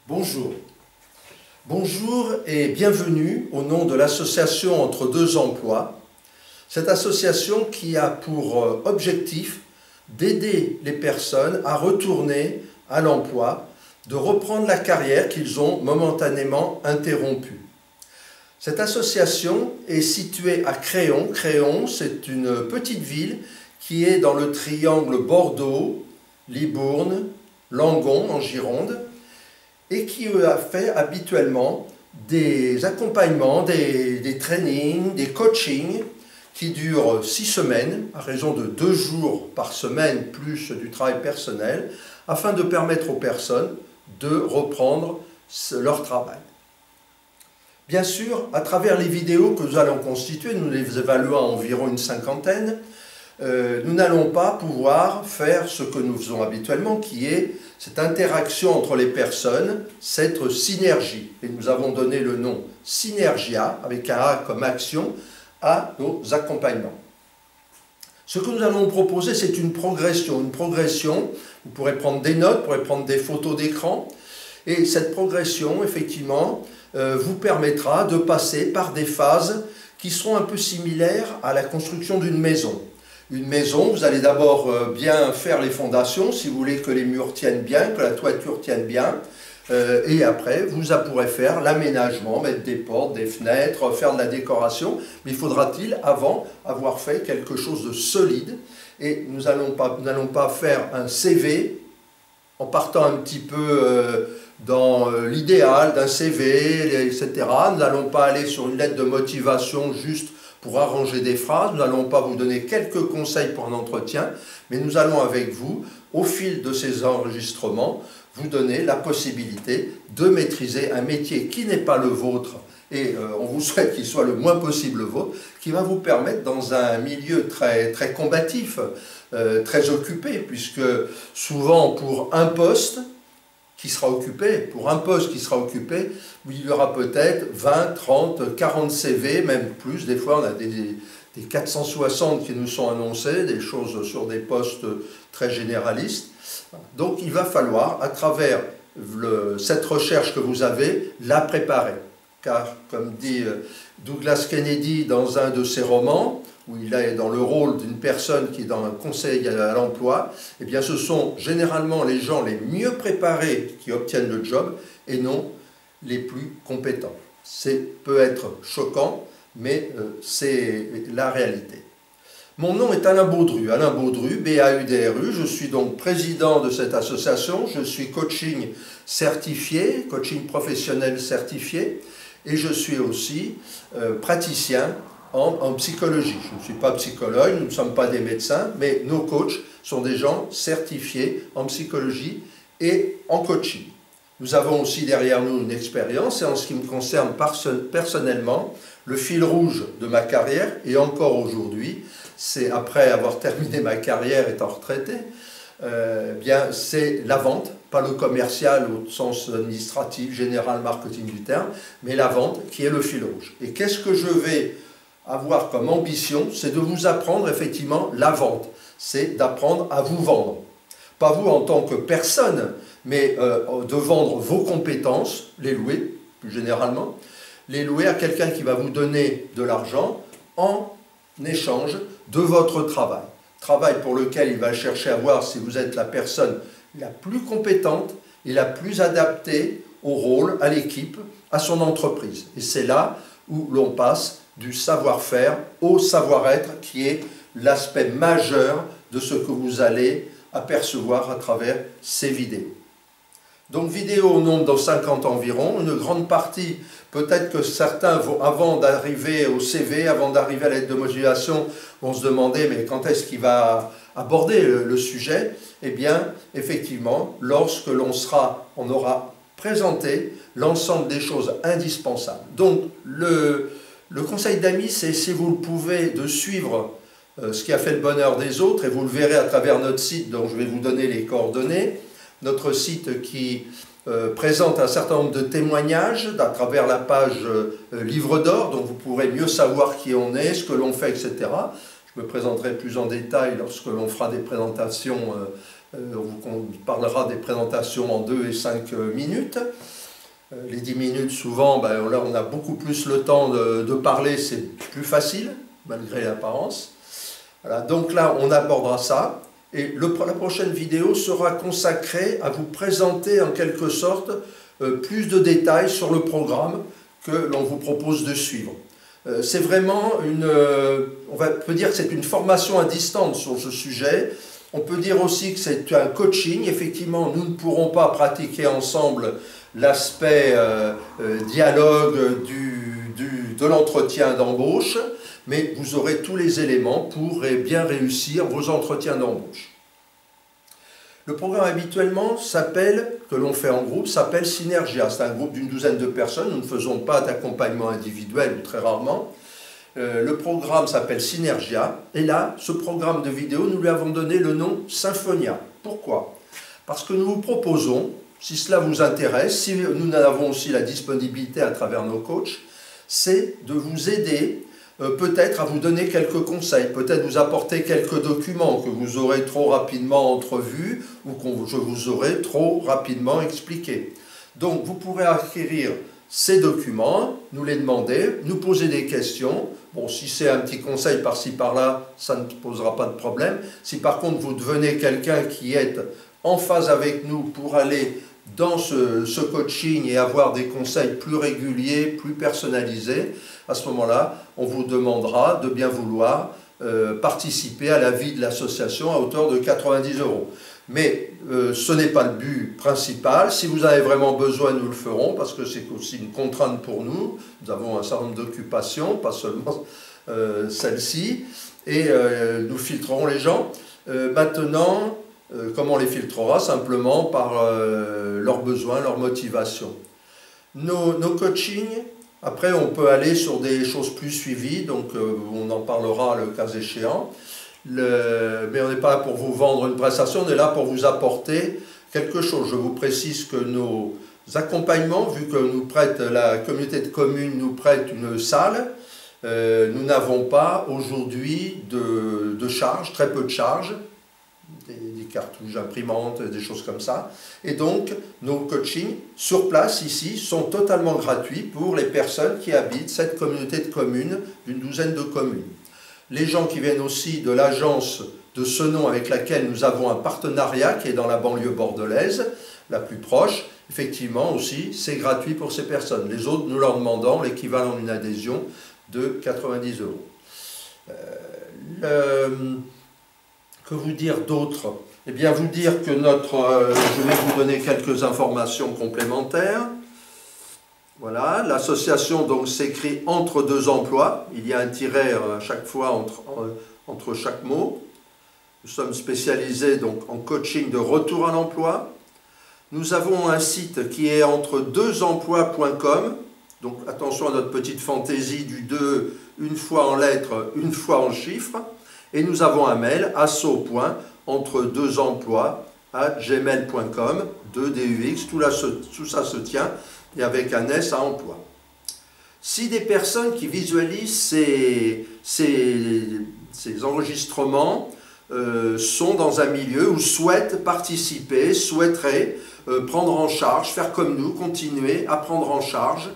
Bonjour. Bonjour et bienvenue au nom de l'association Entre deux emplois. Cette association qui a pour objectif d'aider les personnes à retourner à l'emploi, de reprendre la carrière qu'ils ont momentanément interrompue. Cette association est située à Créon. Créon, c'est une petite ville qui est dans le triangle Bordeaux, Libourne, Langon en Gironde, et qui a fait habituellement des accompagnements, des trainings, des coachings qui durent 6 semaines, à raison de 2 jours par semaine, plus du travail personnel, afin de permettre aux personnes de reprendre leur travail. Bien sûr, à travers les vidéos que nous allons constituer, nous les évaluons à environ une 50aine, nous n'allons pas pouvoir faire ce que nous faisons habituellement, qui est cette interaction entre les personnes, cette synergie. Et nous avons donné le nom Synergia, avec un A comme action, à nos accompagnements. Ce que nous allons vous proposer, c'est une progression. Une progression, vous pourrez prendre des notes, vous pourrez prendre des photos d'écran, et cette progression, effectivement, vous permettra de passer par des phases qui seront un peu similaires à la construction d'une maison. Une maison, vous allez d'abord bien faire les fondations, si vous voulez que les murs tiennent bien, que la toiture tienne bien, et après, vous pourrez faire l'aménagement, mettre des portes, des fenêtres, faire de la décoration, mais faudra-t-il avant avoir fait quelque chose de solide, et nous n'allons pas faire un CV en partant un petit peu dans l'idéal d'un CV, etc. Nous n'allons pas aller sur une lettre de motivation juste pour arranger des phrases, nous n'allons pas vous donner quelques conseils pour un entretien, mais nous allons avec vous, au fil de ces enregistrements, vous donner la possibilité de maîtriser un métier qui n'est pas le vôtre, et on vous souhaite qu'il soit le moins possible le vôtre, qui va vous permettre dans un milieu très combatif, très occupé, puisque souvent pour un poste qui sera occupé, il y aura peut-être 20, 30, 40 CV, même plus. Des fois, on a des 460 qui nous sont annoncés, des choses sur des postes très généralistes. Donc, il va falloir, à travers cette recherche que vous avez, la préparer. Car, comme dit Douglas Kennedy dans un de ses romans, où il est dans le rôle d'une personne qui est dans un conseil à l'emploi, eh bien ce sont généralement les gens les mieux préparés qui obtiennent le job et non les plus compétents. C'est peut être choquant, mais c'est la réalité. Mon nom est Alain Baudru, B-A-U-D-R-U, je suis donc président de cette association, je suis coaching certifié, coaching professionnel certifié, et je suis aussi praticien en psychologie. Je ne suis pas psychologue, nous ne sommes pas des médecins, mais nos coachs sont des gens certifiés en psychologie et en coaching. Nous avons aussi derrière nous une expérience, et en ce qui me concerne personnellement, le fil rouge de ma carrière, et encore aujourd'hui, c'est après avoir terminé ma carrière étant retraité, bien c'est la vente, pas le commercial au sens administratif, général, marketing du terme, mais la vente qui est le fil rouge. Et qu'est-ce que je vais avoir comme ambition? C'est de vous apprendre effectivement la vente, c'est d'apprendre à vous vendre. Pas vous en tant que personne, mais de vendre vos compétences, les louer, plus généralement, les louer à quelqu'un qui va vous donner de l'argent en échange de votre travail. Travail pour lequel il va chercher à voir si vous êtes la personne la plus compétente et la plus adaptée au rôle, à l'équipe, à son entreprise. Et c'est là où l'on passe du savoir-faire au savoir-être, qui est l'aspect majeur de ce que vous allez apercevoir à travers ces vidéos. Donc vidéo au nombre de 50 environ, une grande partie, peut-être que certains vont, avant d'arriver au CV, avant d'arriver à l'aide de motivation, vont se demander mais quand est-ce qu'il va aborder le sujet? Eh bien, effectivement, lorsque on aura présenté l'ensemble des choses indispensables. Donc, le conseil d'amis, c'est, si vous le pouvez, de suivre ce qui a fait le bonheur des autres, et vous le verrez à travers notre site dont je vais vous donner les coordonnées, notre site qui présente un certain nombre de témoignages à travers la page Livre d'or, dont vous pourrez mieux savoir qui on est, ce que l'on fait, etc. Je me présenterai plus en détail lorsque l'on fera des présentations On parlera des présentations en 2 et 5 minutes. Les 10 minutes, souvent, là on a beaucoup plus le temps de parler, c'est plus facile, malgré l'apparence. Voilà, donc là, on abordera ça. Et la prochaine vidéo sera consacrée à vous présenter en quelque sorte plus de détails sur le programme que l'on vous propose de suivre. C'est vraiment on peut dire que c'est une formation à distance sur ce sujet. On peut dire aussi que c'est un coaching. Effectivement, nous ne pourrons pas pratiquer ensemble l'aspect dialogue de l'entretien d'embauche, mais vous aurez tous les éléments pour bien réussir vos entretiens d'embauche. Le programme habituellement que l'on fait en groupe, s'appelle Synergia. C'est un groupe d'une douzaine de personnes. Nous ne faisons pas d'accompagnement individuel, ou très rarement. Le programme s'appelle Synergia. Et là, ce programme de vidéo, nous lui avons donné le nom Symphonia. Pourquoi? Parce que nous vous proposons, si cela vous intéresse, si nous en avons aussi la disponibilité à travers nos coachs, c'est de vous aider peut-être à vous donner quelques conseils, peut-être vous apporter quelques documents que vous aurez trop rapidement entrevus ou que je vous aurai trop rapidement expliqués. Donc vous pourrez acquérir ces documents, nous les demander, nous poser des questions. Bon, si c'est un petit conseil par-ci par-là, ça ne posera pas de problème. Si par contre vous devenez quelqu'un qui est en phase avec nous pour aller dans ce coaching et avoir des conseils plus réguliers, plus personnalisés, à ce moment-là, on vous demandera de bien vouloir participer à la vie de l'association à hauteur de 90 €. Mais ce n'est pas le but principal. Si vous avez vraiment besoin, nous le ferons, parce que c'est aussi une contrainte pour nous. Nous avons un certain nombre d'occupations, pas seulement celle-ci, et nous filtrerons les gens. Maintenant, comment on les filtrera? Simplement par leurs besoins, leur motivation. Nos coachings, après on peut aller sur des choses plus suivies, donc on en parlera le cas échéant. Mais on n'est pas là pour vous vendre une prestation, on est là pour vous apporter quelque chose. Je vous précise que nos accompagnements, vu que la communauté de communes nous prête une salle, nous n'avons pas aujourd'hui de charges, très peu de charges, des cartouches imprimantes, des choses comme ça. Et donc, nos coachings sur place, ici, sont totalement gratuits pour les personnes qui habitent cette communauté de communes, d'une douzaine de communes. Les gens qui viennent aussi de l'agence de ce nom avec laquelle nous avons un partenariat, qui est dans la banlieue bordelaise, la plus proche, effectivement aussi, c'est gratuit pour ces personnes. Les autres, nous leur demandons l'équivalent d'une adhésion de 90 €. Que vous dire d'autre? Eh bien, vous dire que je vais vous donner quelques informations complémentaires. Voilà, l'association donc s'écrit entre deux emplois. Il y a un tiret à chaque fois entre chaque mot. Nous sommes spécialisés donc en coaching de retour à l'emploi. Nous avons un site qui est entre deuxemplois.com. Donc attention à notre petite fantaisie du 2, une fois en lettres, une fois en chiffres. Et nous avons un mail, asso.entredeuxemplois@gmail.com, 2DUX, tout ça se tient, et avec un S à emploi. Si des personnes qui visualisent ces enregistrements sont dans un milieu où souhaitent participer, souhaiteraient prendre en charge, faire comme nous, continuer à prendre en charge,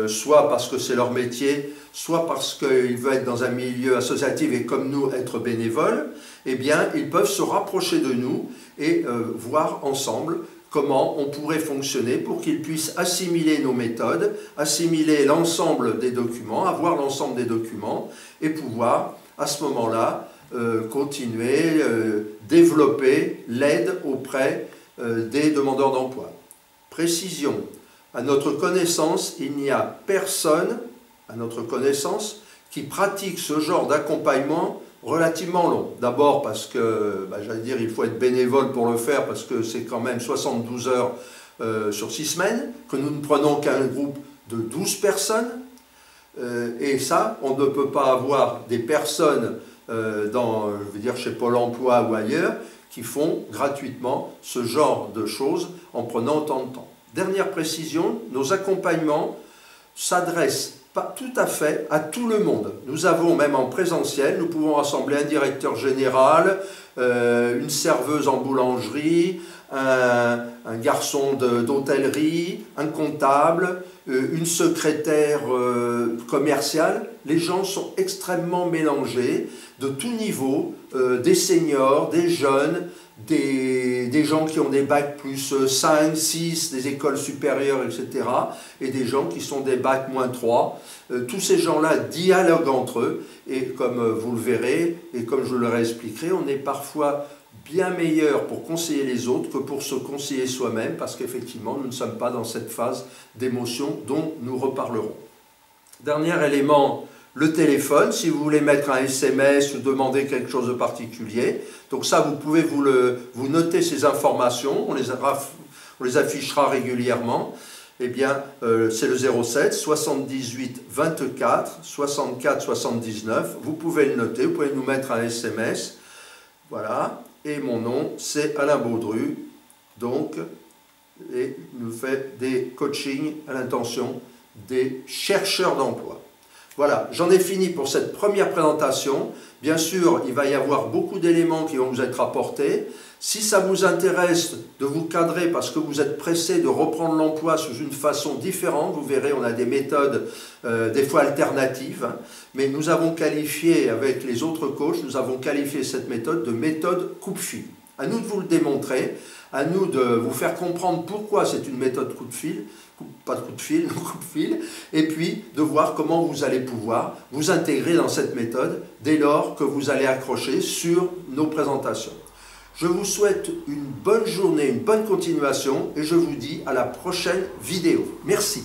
soit parce que c'est leur métier, soit parce qu'ils veulent être dans un milieu associatif et comme nous être bénévoles, eh bien ils peuvent se rapprocher de nous et voir ensemble comment on pourrait fonctionner pour qu'ils puissent assimiler nos méthodes, assimiler l'ensemble des documents, avoir l'ensemble des documents et pouvoir à ce moment-là continuer, développer l'aide auprès des demandeurs d'emploi. Précision, à notre connaissance, il n'y a personne, à notre connaissance, qui pratique ce genre d'accompagnement relativement long. D'abord parce que, j'allais dire, il faut être bénévole pour le faire, parce que c'est quand même 72 heures sur 6 semaines, que nous ne prenons qu'un groupe de 12 personnes, et ça, on ne peut pas avoir des personnes chez Pôle emploi ou ailleurs, qui font gratuitement ce genre de choses en prenant autant de temps. Dernière précision, nos accompagnements s'adressent Pas tout à fait à tout le monde. Nous avons même en présentiel, nous pouvons rassembler un directeur général, une serveuse en boulangerie, un garçon d'hôtellerie, un comptable, une secrétaire commerciale. Les gens sont extrêmement mélangés, de tout niveau, des seniors, des jeunes, des gens qui ont des bacs plus 5, 6, des écoles supérieures, etc. et des gens qui sont des bacs moins 3. Tous ces gens-là dialoguent entre eux et comme vous le verrez et comme je le réexpliquerai, on est parfois bien meilleur pour conseiller les autres que pour se conseiller soi-même parce qu'effectivement nous ne sommes pas dans cette phase d'émotion dont nous reparlerons. Dernier élément, le téléphone, si vous voulez mettre un SMS ou demander quelque chose de particulier. Donc ça, vous pouvez vous noter ces informations, on les affichera régulièrement. Eh bien, c'est le 07 78 24 64 79. Vous pouvez le noter, vous pouvez nous mettre un SMS. Voilà. Et mon nom, c'est Alain Baudru. Donc, et nous fait des coachings à l'intention des chercheurs d'emploi. Voilà, j'en ai fini pour cette première présentation. Bien sûr, il va y avoir beaucoup d'éléments qui vont vous être apportés. Si ça vous intéresse de vous cadrer parce que vous êtes pressé de reprendre l'emploi sous une façon différente, vous verrez, on a des méthodes des fois alternatives, mais nous avons qualifié avec les autres coachs, nous avons qualifié cette méthode de méthode coupe-fil. À nous de vous le démontrer, à nous de vous faire comprendre pourquoi c'est une méthode coup de fil, pas de coup de fil, coup de fil, et puis de voir comment vous allez pouvoir vous intégrer dans cette méthode dès lors que vous allez accrocher sur nos présentations. Je vous souhaite une bonne journée, une bonne continuation et je vous dis à la prochaine vidéo. Merci.